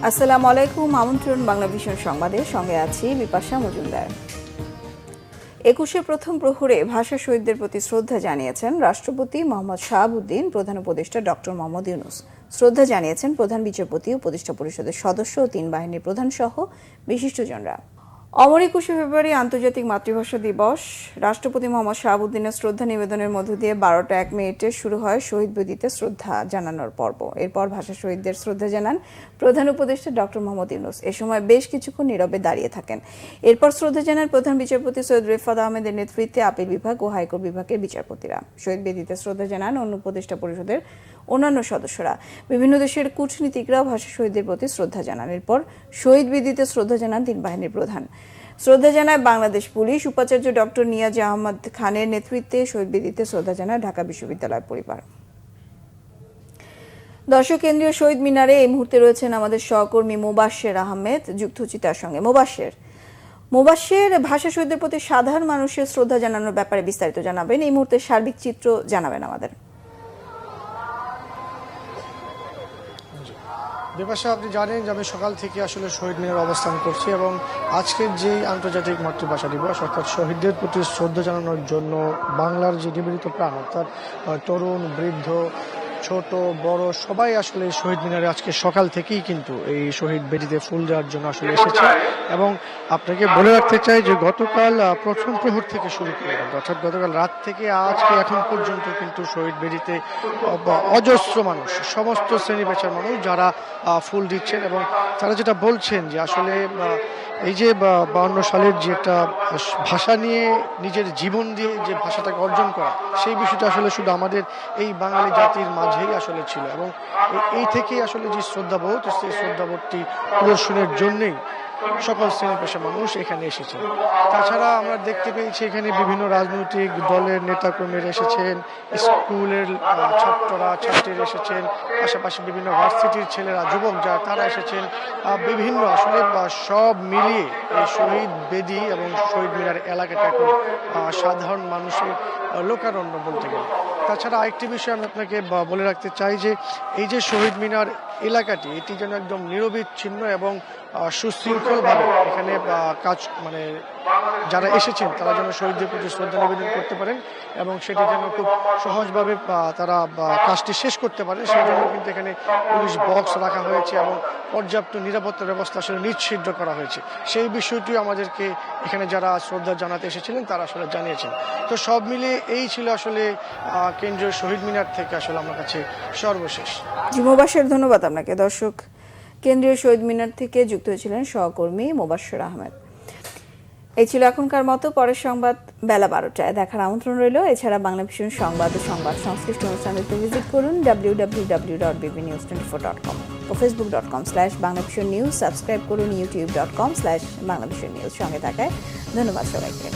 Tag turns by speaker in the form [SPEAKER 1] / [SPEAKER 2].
[SPEAKER 1] আসসালামু আলাইকুম। আমন্ত্রণ বাংলা ভিশন সংবাদের সঙ্গে আছি বিপাশা মজুমদার। 21শে প্রথম প্রহরে ভাষা শহীদদের প্রতি শ্রদ্ধা জানিয়েছেন রাষ্ট্রপতি মোহাম্মদ শাহাবুদ্দিন, প্রধান উপদেষ্টা ডক্টর মোহাম্মদ ইউনূস। শ্রদ্ধা জানিয়েছেন প্রধান বিচারপতি, উপদেষ্টা পরিষদের সদস্য ও 3 বাহিনীর প্রধান সহ বিশিষ্টজনরা। অমর 21শে ফেব্রুয়ারি আন্তর্জাতিক মাতৃভাষা দিবস। রাষ্ট্রপতি মোহাম্মদ শাহাবুদ্দিনের শ্রদ্ধা নিবেদনের মধ্য দিয়ে 12টা 1 মিনিটে শুরু হয় শহীদ বেদিতে শ্রদ্ধা জানানোর পর্ব। এরপর ভাষা শহীদদের শ্রদ্ধা জানান প্রধান উপদেষ্টা ডক্টর মোহাম্মদ ইউনূস। এ সময় বেশ কিছুক্ষণ নীরবে দাঁড়িয়ে থাকেন। এরপর শ্রদ্ধা জানান প্রধান বিচারপতি সৈয়দ রেফাত আহমেদের নেতৃত্বে আপিল বিভাগ ও হাইকোর্ট বিভাগের বিচারপতিরা। শহীদ বেদিতে শ্রদ্ধা জানান অন্য উপদেষ্টা পরিষদের অন্যান্য সদস্যরা। বিভিন্ন দেশের কূটনীতিকরাও ভাষা শহীদদের প্রতি শ্রদ্ধা জানান। এরপর শহীদ বেদিতে শ্রদ্ধা জানান 3 বাহিনীর প্রধান। শ্রদ্ধা জানায় বাংলাদেশ পুলিশ। উপাচার্য ডক্টর নিয়াজ আহমদ খানের নেতৃত্বে শহীদ বেদিতে শ্রদ্ধা জানায় ঢাকা বিশ্ববিদ্যালয় পরিবার। দর্শক, কেন্দ্রীয় শহীদ মিনারে এই মুহূর্তে রয়েছেন আমাদের সহকর্মী মোবাশ্বের আহমেদ, যুক্ত হচ্ছি তার সঙ্গে। মোবাশ্বের, ভাষা শহীদদের প্রতি সাধারণ মানুষের শ্রদ্ধা জানানোর ব্যাপারে বিস্তারিত জানাবেন। এই মুহূর্তে সার্বিক চিত্র জানাবেন আমাদের।
[SPEAKER 2] বিপাশা, আপনি জানেন যে আমি সকাল থেকে আসলে শহীদ মিনারে অবস্থান করছি এবং আজকের যে আন্তর্জাতিক মাতৃভাষা দিবস অর্থাৎ শহীদদের প্রতি শ্রদ্ধা জানানোর জন্য বাংলার যে নিবেদিত প্রাণ অর্থাৎ তরুণ, বৃদ্ধ, ছোট বড় সবাই আসলে শহীদ মিনারে আজকে সকাল থেকেই কিন্তু এই শহীদ বেদিতে ফুল দেওয়ার জন্য আসলে এসেছে। এবং আপনাকে বলে রাখতে চাই যে গতকাল প্রথম প্রহর থেকে শুরু করে অর্থাৎ গতকাল রাত থেকে আজকে এখন পর্যন্ত কিন্তু শহীদ বেদিতে অজস্র মানুষ, সমস্ত শ্রেণী পেশার মানুষ যারা ফুল দিচ্ছেন এবং তারা যেটা বলছেন যে আসলে এই যে 52 সালের যে একটা ভাষা নিয়ে নিজের জীবন দিয়ে যে ভাষাটাকে অর্জন করা, সেই বিষয়টা আসলে শুধু আমাদের এই বাঙালি জাতির মাঝেই আসলে ছিল এবং এই থেকেই আসলে যে শ্রদ্ধাবোধ, সেই শ্রদ্ধাবোধটি প্রদর্শনের জন্যই সকল শ্রেণী পেশার মানুষ এখানে এসেছে। তাছাড়া আমরা দেখতে পেয়েছি এখানে বিভিন্ন রাজনৈতিক দলের নেতাকর্মীরা এসেছেন, স্কুলের ছাত্ররা ছাত্রীরা এসেছেন, পাশাপাশি বিভিন্ন ভার্সিটির ছেলেরা, যুবক যারা তারা এসেছেন। বিভিন্ন আসলে সব মিলিয়ে এই শহীদ বেদি এবং শহীদ মিনার এলাকাটা এখন সাধারণ মানুষের লোকারণ্য বলতে গেলে। তাছাড়া আরেকটি বিষয় আমি আপনাকে বলে রাখতে চাই যে এই যে শহীদ মিনার এলাকাটি, এটি যেন একদম নিরবিচ্ছিন্ন এবং সুশৃঙ্খলভাবে এখানে কাজ যারা এসেছেন তারা যেন শহীদদের প্রতি শ্রদ্ধা নিবেদন করতে পারেন এবং সেটি যেন খুব সহজভাবে তারা কাজটি শেষ করতে পারে, সেই জন্য কিন্তু এখানে পুলিশ বক্স রাখা হয়েছে এবং পর্যাপ্ত নিরাপত্তা ব্যবস্থা আসলে নিশ্চিত করা হয়েছে। সেই বিষয়টি আমাদেরকে এখানে যারা শ্রদ্ধা জানাতে এসেছিলেন তারা আসলে জানিয়েছেন। তো সব মিলিয়ে এই ছিল আসলে কেন্দ্রীয় শহীদ মিনার থেকে আসলে আমার কাছে সর্বশেষ।
[SPEAKER 1] মোবাশ্বের, ধন্যবাদ আপনাকে। দর্শক, কেন্দ্রীয় শহীদ মিনার থেকে যুক্ত হয়েছিলেন সহকর্মী মোবাশ্বের আহমেদ। এই ছিল এখনকার মতো। পরের সংবাদ বেলা 12টায় দেখার আমন্ত্রণ রইল। এছাড়া বাংলা ভিশন সংবাদ ও সংবাদ সংশ্লিষ্ট অনুষ্ঠানটিতে ভিজিট করুন www.bbnews24.com ও facebook.com/banglavisionnews। সাবস্ক্রাইব করুন youtube.com/banglavisionnews। সঙ্গে থাকায় ধন্যবাদ সবাইকে।